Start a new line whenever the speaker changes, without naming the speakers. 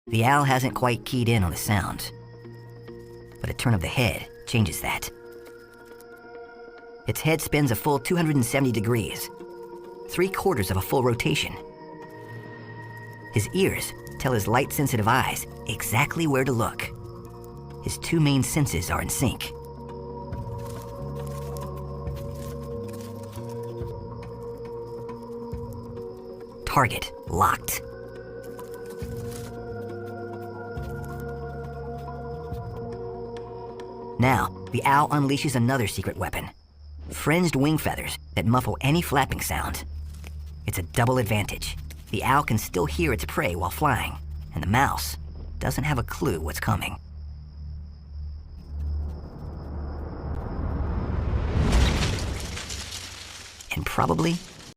The owl hasn't quite keyed in on the sound, but a turn of the head changes that. Its head spins a full 270 degrees, 3/4 of a full rotation. His ears tell his light-sensitive eyes exactly where to look. His two main senses are in sync. Target locked. Now, the owl unleashes another secret weapon. Fringed wing feathers that muffle any flapping sound. It's a double advantage. The owl can still hear its prey while flying, and the mouse doesn't have a clue what's coming. And probably